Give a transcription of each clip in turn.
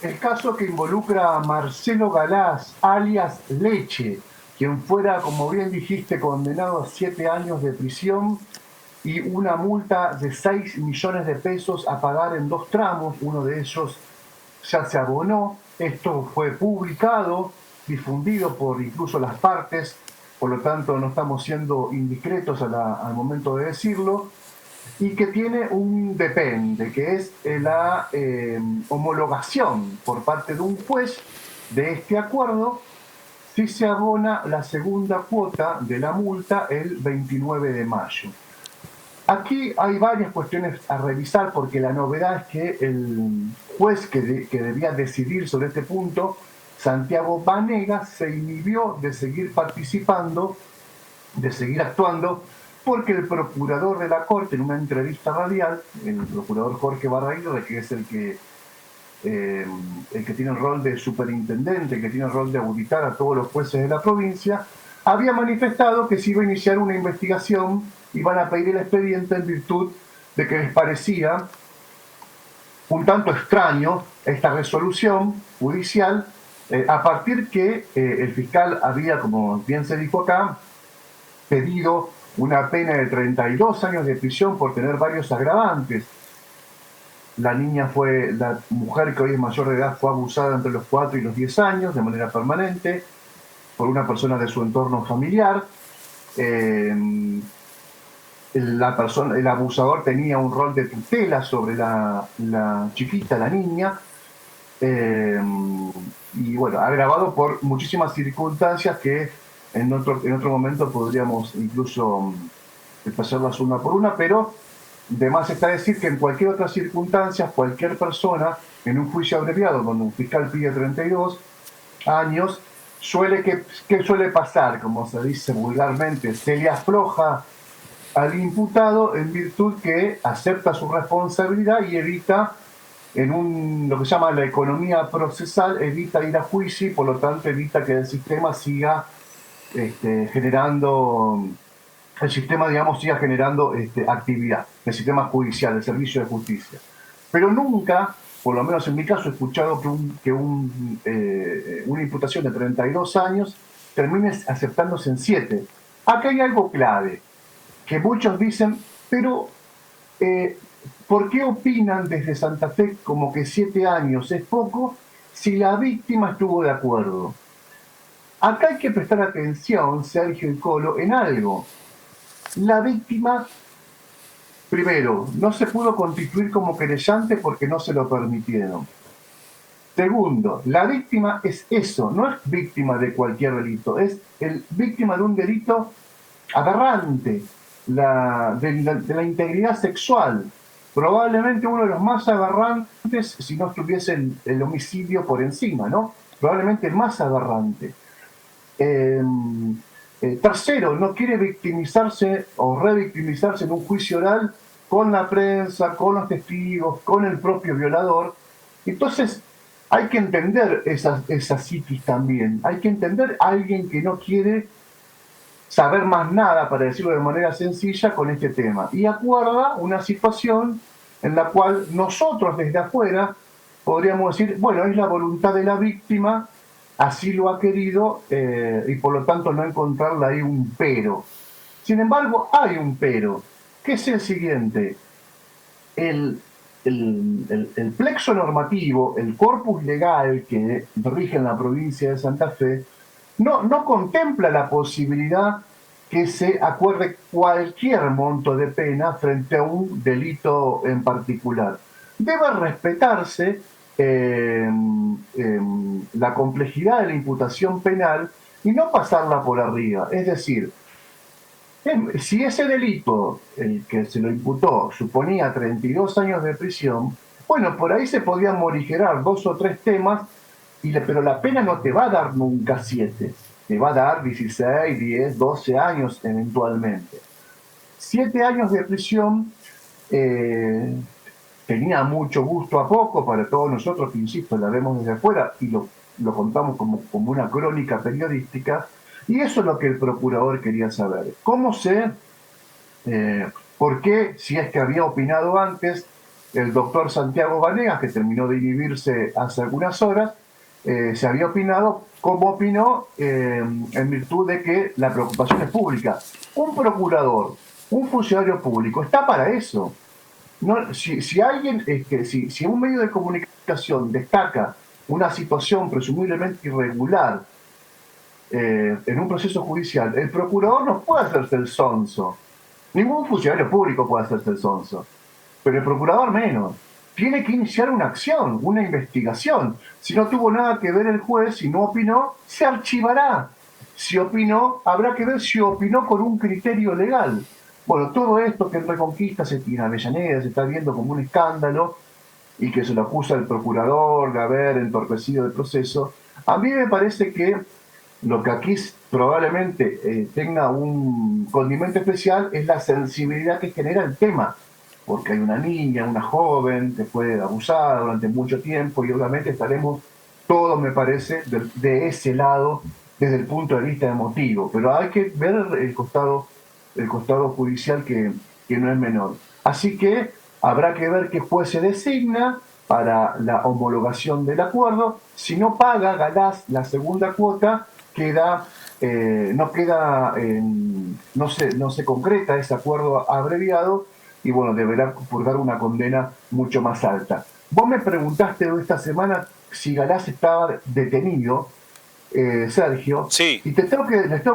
El caso que involucra a Marcelo Galás, alias Leche, quien fuera, como bien dijiste, condenado a 7 años de prisión y una multa de 6 millones de pesos a pagar en dos tramos. Uno de ellos ya se abonó. Esto fue publicado, difundido por incluso las partes, por lo tanto no estamos siendo indiscretos al momento de decirlo, y que tiene un depende, que es la homologación por parte de un juez de este acuerdo si se abona la segunda cuota de la multa el 29 de mayo. Aquí hay varias cuestiones a revisar porque la novedad es que el juez que debía decidir sobre este punto, Santiago Banega, se inhibió de seguir participando, de seguir actuando, porque el procurador de la Corte, en una entrevista radial, el procurador Jorge Barraguirre, que es el que tiene el rol de superintendente, el que tiene el rol de auditar a todos los jueces de la provincia, había manifestado que se iba a iniciar una investigación y van a pedir el expediente en virtud de que les parecía un tanto extraño esta resolución judicial, a partir que el fiscal había, como bien se dijo acá, pedido una pena de 32 años de prisión por tener varios agravantes. La mujer que hoy es mayor de edad, fue abusada entre los 4 y los 10 años de manera permanente por una persona de su entorno familiar. El abusador tenía un rol de tutela sobre la chiquita, la niña, y bueno, agravado por muchísimas circunstancias que en otro momento podríamos incluso pasarlas una por una, pero de más está decir que en cualquier otra circunstancia, cualquier persona en un juicio abreviado, donde un fiscal pide 32 años, ¿qué suele pasar? Como se dice vulgarmente, se le afloja al imputado en virtud que acepta su responsabilidad y evita, lo que se llama la economía procesal, evita ir a juicio y por lo tanto evita que el sistema siga generando, digamos, siga generando actividad, el sistema judicial, el servicio de justicia. Pero nunca, por lo menos en mi caso, he escuchado que una imputación de 32 años termine aceptándose en 7. Acá hay algo clave, que muchos dicen, pero eh, ¿por qué opinan desde Santa Fe como que 7 años es poco si la víctima estuvo de acuerdo? Acá hay que prestar atención, Sergio y Colo, en algo. La víctima, primero, no se pudo constituir como querellante porque no se lo permitieron. Segundo, la víctima es eso, no es víctima de cualquier delito, es víctima de un delito aberrante, de la integridad sexual. Probablemente uno de los más aberrantes, si no estuviese el homicidio por encima, ¿no? Probablemente el más aberrante. Eh, Tercero, no quiere victimizarse o revictimizarse en un juicio oral con la prensa, con los testigos, con el propio violador. Entonces, hay que entender esa psiquis también. Hay que entender a alguien que no quiere saber más nada, para decirlo de manera sencilla, con este tema. Y acuerda una situación en la cual nosotros desde afuera podríamos decir, bueno, es la voluntad de la víctima, así lo ha querido, y por lo tanto no encontrarle ahí un pero. Sin embargo, hay un pero, que es el siguiente. El, el plexo normativo, el corpus legal que rige en la provincia de Santa Fe, no contempla la posibilidad que se acuerde cualquier monto de pena frente a un delito en particular. Debe respetarse la complejidad de la imputación penal y no pasarla por arriba. Es decir, si ese delito, el que se lo imputó, suponía 32 años de prisión, bueno, por ahí se podían morigerar 2 o 3 temas, pero la pena no te va a dar nunca 7, te va a dar 16, 10, 12 años eventualmente. 7 años de prisión tenía mucho gusto a poco para todos nosotros, que insisto, la vemos desde afuera y lo contamos como una crónica periodística, y eso es lo que el procurador quería saber. ¿Cómo por qué, si es que había opinado antes, el doctor Santiago Banegas, que terminó de inhibirse hace algunas horas, se había opinado como opinó en virtud de que la preocupación es pública. Un procurador, un funcionario público, está para eso. No, si alguien, si un medio de comunicación destaca una situación presumiblemente irregular en un proceso judicial, el procurador no puede hacerse el sonso. Ningún funcionario público puede hacerse el sonso, pero el procurador menos. Tiene que iniciar una acción, una investigación. Si no tuvo nada que ver el juez, si no opinó, se archivará. Si opinó, habrá que ver si opinó con un criterio legal. Bueno, todo esto que en Reconquista en Avellaneda se está viendo como un escándalo y que se lo acusa el procurador de haber entorpecido el proceso, a mí me parece que lo que aquí probablemente tenga un condimento especial es la sensibilidad que genera el tema, porque hay una niña, una joven que fue abusada durante mucho tiempo y obviamente estaremos todos, me parece, de ese lado desde el punto de vista emotivo, pero hay que ver el costado judicial que no es menor. Así que habrá que ver qué juez se designa para la homologación del acuerdo. Si no paga Galás la segunda cuota, no se concreta ese acuerdo abreviado y bueno, deberá purgar una condena mucho más alta. Vos me preguntaste esta semana si Galás estaba detenido, Sergio, Sí. y les tengo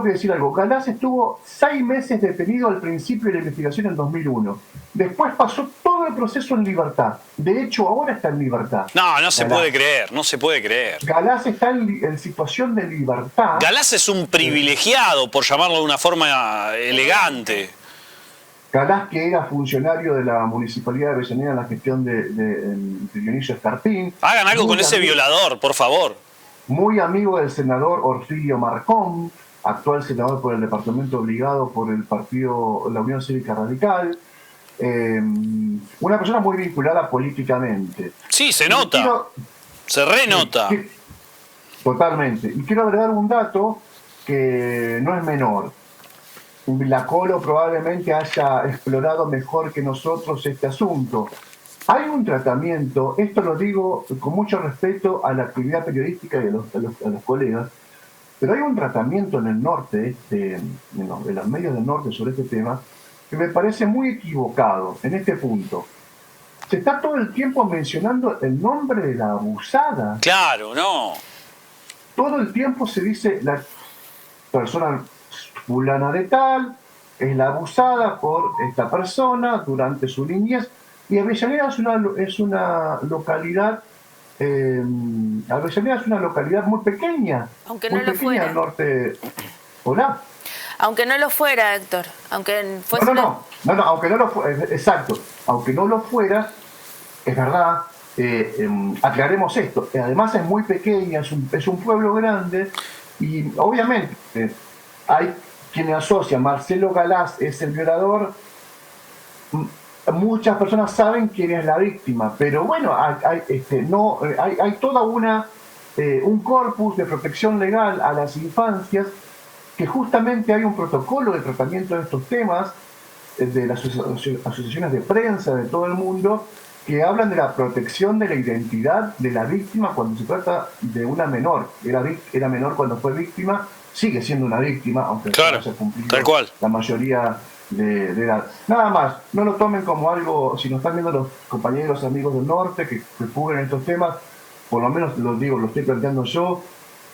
que decir algo. Galás estuvo 6 meses detenido al principio de la investigación en 2001. Después pasó todo el proceso en libertad. De hecho, ahora está en libertad. No, no se Galás. puede creer, no se puede creer. Galás está en situación de libertad. Galás es un privilegiado, por llamarlo de una forma elegante. Galás, que era funcionario de la Municipalidad de Avellaneda en la gestión de Dionisio Escarpín. Hagan algo con ese violador, por favor. Muy amigo del senador Orfilio Marcón, actual senador por el departamento obligado por el partido, la Unión Cívica Radical. Una persona muy vinculada políticamente. Sí, se nota. Se renota. Totalmente. Y quiero agregar un dato que no es menor. La Colo probablemente haya explorado mejor que nosotros este asunto. Hay un tratamiento, esto lo digo con mucho respeto a la actividad periodística y a los colegas, pero hay un tratamiento en el norte, en los medios del norte sobre este tema, que me parece muy equivocado en este punto. Se está todo el tiempo mencionando el nombre de la abusada. Claro, no. Todo el tiempo se dice la persona fulana de tal, es la abusada por esta persona durante su niñez, y Avellaneda es una localidad, Avellaneda es una localidad muy pequeña, aunque muy no lo pequeña fuera. al norte. ¿Hola? Aunque no lo fuera, Héctor, aunque fuese No, aunque no lo fuera, exacto, aunque no lo fuera, es verdad, aclaremos esto, además es muy pequeña, es un pueblo grande, y obviamente hay quienes asocian Marcelo Galás es el violador. Muchas personas saben quién es la víctima, pero bueno, hay toda un corpus de protección legal a las infancias, que justamente hay un protocolo de tratamiento de estos temas de las asociaciones de prensa de todo el mundo, que hablan de la protección de la identidad de la víctima cuando se trata de una menor. Era menor cuando fue víctima, sigue siendo una víctima, aunque claro, no se ha cumplido tal cual. la mayoría de edad. Nada más, no lo tomen como algo, si nos están viendo los compañeros amigos del norte que fuguen estos temas, por lo menos lo estoy planteando yo,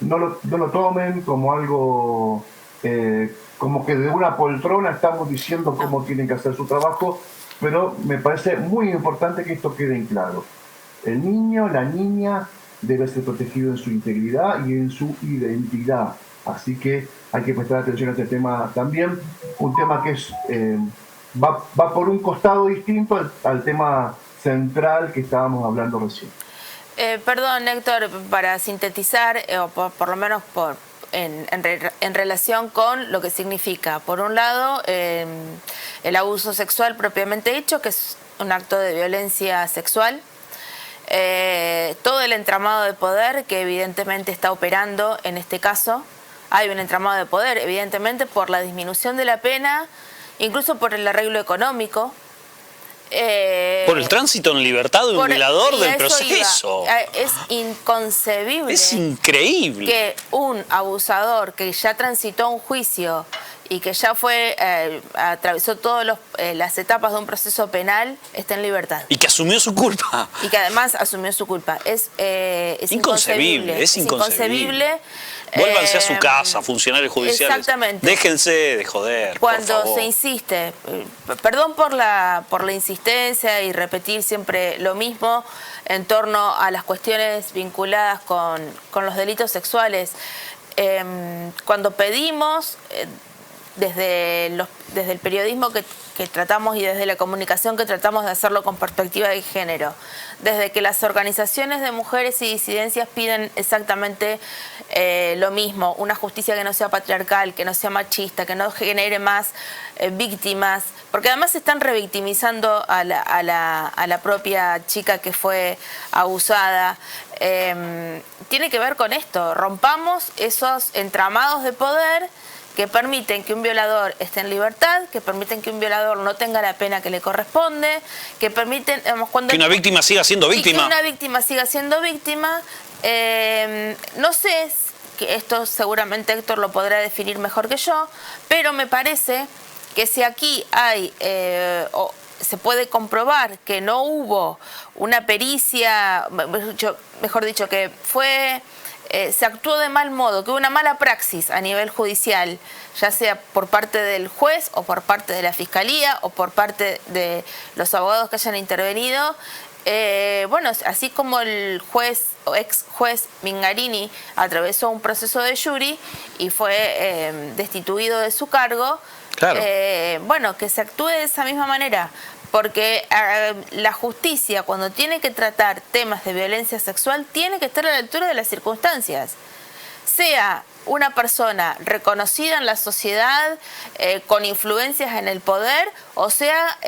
no lo tomen como algo, como que de una poltrona estamos diciendo cómo tienen que hacer su trabajo, pero me parece muy importante que esto quede en claro. El niño, la niña, debe ser protegido en su integridad y en su identidad. Así que hay que prestar atención a este tema también, un tema que va por un costado distinto al tema central que estábamos hablando recién. Perdón, Héctor, para sintetizar, o por lo menos en relación con lo que significa, por un lado, el abuso sexual propiamente dicho, que es un acto de violencia sexual, todo el entramado de poder que evidentemente está operando en este caso. Hay un entramado de poder, evidentemente, por la disminución de la pena, incluso por el arreglo económico, Por el tránsito en libertad de un violador y del a eso proceso. iba. Es inconcebible. Es increíble. Que un abusador que ya transitó un juicio y que ya atravesó todas las etapas de un proceso penal esté en libertad. Y que asumió su culpa. Y que además asumió su culpa. Es inconcebible. Es inconcebible. Vuélvanse a su casa, funcionarios judiciales. Exactamente. Déjense de joder. Cuando por favor. se insiste, perdón por la insistencia y repetir siempre lo mismo en torno a las cuestiones vinculadas con los delitos sexuales, cuando pedimos desde el periodismo que tratamos y desde la comunicación que tratamos de hacerlo con perspectiva de género, desde que las organizaciones de mujeres y disidencias piden exactamente lo mismo, una justicia que no sea patriarcal, que no sea machista, que no genere más víctimas, porque además se están revictimizando a la propia chica que fue abusada. Tiene que ver con esto, rompamos esos entramados de poder que permiten que un violador esté en libertad, que permiten que un violador no tenga la pena que le corresponde, que permiten... que una víctima siga siendo víctima. Y que una víctima siga siendo víctima. No sé, que esto seguramente Héctor lo podrá definir mejor que yo, pero me parece que si aquí hay... se puede comprobar que no hubo una pericia, mejor dicho, que fue... se actuó de mal modo, que hubo una mala praxis a nivel judicial, ya sea por parte del juez o por parte de la fiscalía o por parte de los abogados que hayan intervenido. Bueno, así como el juez o ex juez Mingarini atravesó un proceso de jury y fue destituido de su cargo, claro. Bueno, que se actúe de esa misma manera. Porque la justicia, cuando tiene que tratar temas de violencia sexual, tiene que estar a la altura de las circunstancias. Sea una persona reconocida en la sociedad, con influencias en el poder, o sea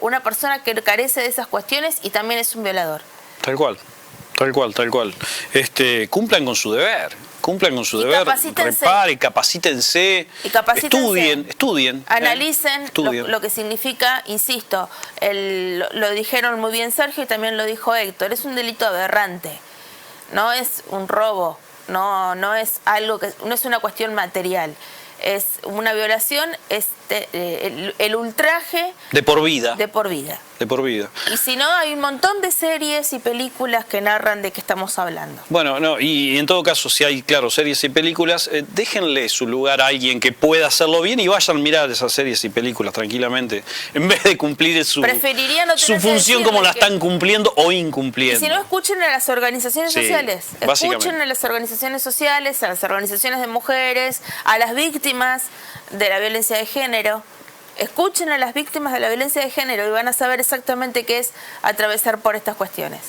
una persona que carece de esas cuestiones y también es un violador. Tal cual. Cumplan con su deber. Cumplan con su deber, reparen, capacítense, estudien. Analicen lo que significa, insisto, lo dijeron muy bien Sergio y también lo dijo Héctor, es un delito aberrante, no es un robo, no es algo no es una cuestión material. Es una violación, el ultraje... De por vida. De por vida. De por vida. Y si no, hay un montón de series y películas que narran de qué estamos hablando. Bueno, no, y en todo caso, si hay, claro, series y películas, déjenle su lugar a alguien que pueda hacerlo bien y vayan a mirar esas series y películas tranquilamente, en vez de cumplir su función como la están cumpliendo o incumpliendo. Y si no, escuchen a las organizaciones sociales. Escuchen a las organizaciones sociales, a las organizaciones de mujeres, a las víctimas de la violencia de género. Escuchen a las víctimas de la violencia de género y van a saber exactamente qué es atravesar por estas cuestiones.